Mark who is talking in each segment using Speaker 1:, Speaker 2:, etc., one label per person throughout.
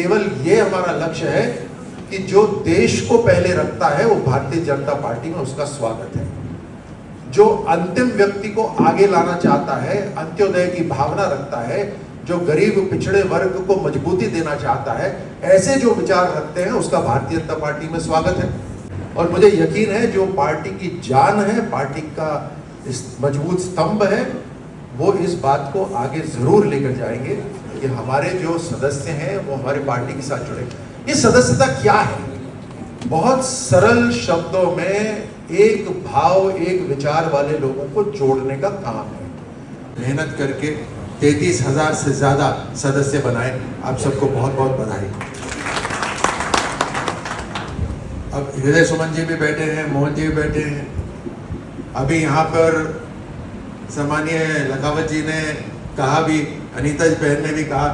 Speaker 1: केवल ये हमारा लक्ष्य है कि जो देश को पहले रखता है वो भारतीय जनता पार्टी में उसका स्वागत है। जो अंतिम व्यक्ति को आगे लाना चाहता है, अंत्योदय की भावना रखता है, जो गरीब पिछड़े वर्ग को मजबूती देना चाहता है, ऐसे जो विचार रखते हैं उसका भारतीय जनता पार्टी में स्वागत है। और मुझे यकीन है जो पार्टी की जान है, पार्टी का मजबूत स्तंभ है, वो इस बात को आगे जरूर लेकर जाएंगे कि हमारे जो सदस्य हैं वो हमारी पार्टी के साथ जुड़े। ये सदस्यता क्या है? बहुत सरल शब्दों में एक भाव, एक विचार वाले लोगों को जोड़ने का काम है। मेहनत करके 33,000 से ज्यादा सदस्य बनाए। आप सबको बहुत बहुत बधाई। अब हृदय सुमन जी भी बैठे हैं, मोहन जी भी बैठे हैं। अभी यहाँ पर सम्मानीय लखावत जी ने कहा भी, अनीता जी बहन ने भी कहा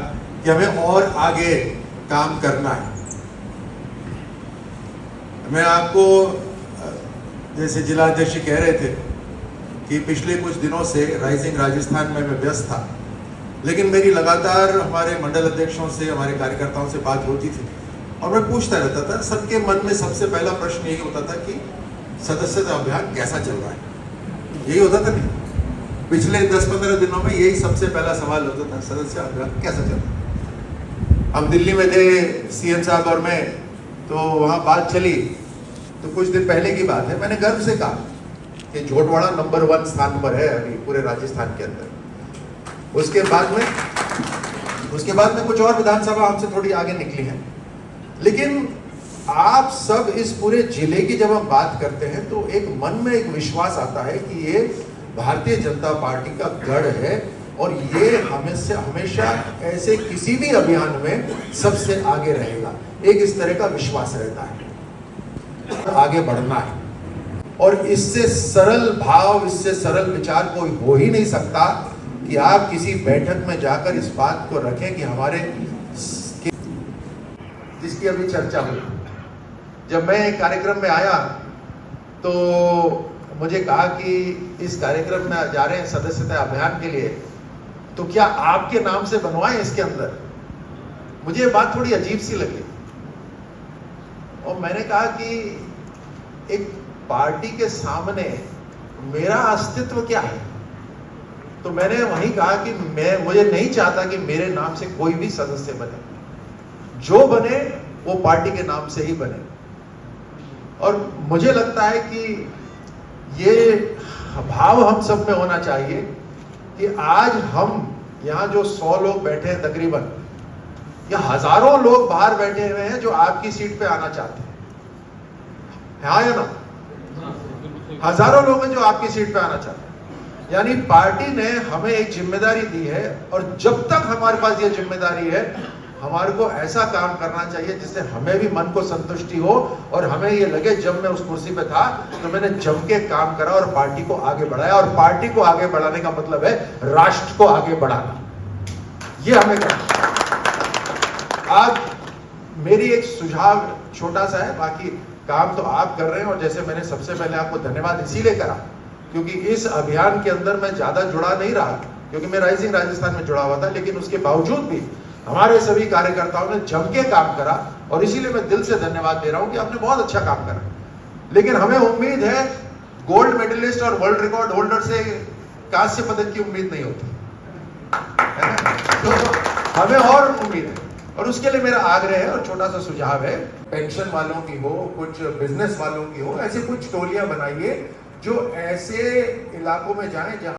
Speaker 1: कि हमें और आगे काम करना है। मैं आपको जैसे जिला अध्यक्ष कह रहे थे कि पिछले कुछ दिनों से राइजिंग राजस्थान में मैं व्यस्त था, लेकिन मेरी लगातार हमारे मंडल अध्यक्षों से, हमारे कार्यकर्ताओं से बात होती थी और मैं पूछता रहता था। सबके मन में सबसे पहला प्रश्न यही होता था कि सदस्यता अभियान कैसा चल रहा है, यही होता था। नहीं, पिछले 10-15 दिनों में यही सबसे पहला सवाल होता था, सदस्य अभियान कैसा चल रहा है। हम दिल्ली में थे सीएम साहब और मैं, तो वहाँ बात चली। तो कुछ दिन पहले की बात है, मैंने गर्व से कहा कि झोटवाड़ा नंबर 1 स्थान पर है अभी पूरे राजस्थान के अंदर। उसके बाद में कुछ और विधानसभा हमसे थोड़ी आगे निकली है, लेकिन आप सब इस पूरे जिले की जब हम बात करते हैं तो एक मन में एक विश्वास आता है कि ये भारतीय जनता पार्टी का गढ़ है और ये हमेशा ऐसे किसी भी अभियान में सबसे आगे रहेगा। एक इस तरह का विश्वास रहता है, आगे बढ़ना है। और इससे सरल भाव, इससे सरल विचार कोई हो ही नहीं सकता कि आप किसी बैठक में जाकर इस बात को रखें कि हमारे, जिसकी अभी चर्चा हुई। जब मैं एक कार्यक्रम में आया तो मुझे कहा कि इस कार्यक्रम में जा रहे हैं सदस्यता अभियान के लिए, तो क्या आपके नाम से बनवाएं इसके अंदर। मुझे ये बात थोड़ी अजीब सी लगी और मैंने कहा कि एक पार्टी के सामने मेरा अस्तित्व क्या है। तो मैंने वहीं कहा कि मुझे नहीं चाहता कि मेरे नाम से कोई भी सदस्य बने, जो बने वो पार्टी के नाम से ही बने। और मुझे लगता है कि ये भाव हम सब में होना चाहिए कि आज हम यहाँ जो 100 लोग बैठे हैं तकरीबन, या हजारों लोग बाहर बैठे हुए हैं जो आपकी सीट पे आना चाहते हैं, हाँ या ना? हजारों लोग हैं जो आपकी सीट पे आना चाहते हैं। यानी पार्टी ने हमें एक जिम्मेदारी दी है और जब तक हमारे पास ये जिम्मेदारी है, हमारे को ऐसा काम करना चाहिए जिससे हमें भी मन को संतुष्टि हो और हमें ये लगे जब मैं उस कुर्सी पे था तो मैंने जम के काम करा और पार्टी को आगे बढ़ाया। और पार्टी को आगे बढ़ाने का मतलब है राष्ट्र को आगे बढ़ाना, ये हमें करना। आज मेरी एक सुझाव छोटा सा है, बाकी काम तो आप कर रहे हैं। और जैसे मैंने सबसे पहले आपको धन्यवाद इसीलिए करा क्योंकि इस अभियान के अंदर मैं ज्यादा जुड़ा नहीं रहा, क्योंकि मैं राइजिंग राजस्थान में जुड़ा हुआ था, लेकिन उसके बावजूद भी हमारे सभी कार्यकर्ताओं ने जम के काम करा और इसीलिए मैं दिल से धन्यवाद दे रहा हूं कि आपने बहुत अच्छा काम करा। लेकिन हमें उम्मीद है, गोल्ड मेडलिस्ट और वर्ल्ड रिकॉर्ड होल्डर से कांस्य पदक की उम्मीद नहीं होती है ना? तो हमें और उम्मीद है और उसके लिए मेरा आग्रह है और छोटा सा सुझाव है, पेंशन वालों की हो, कुछ बिजनेस वालों की हो, ऐसे कुछ टोलियां बनाइए जो ऐसे इलाकों में जाएं जहां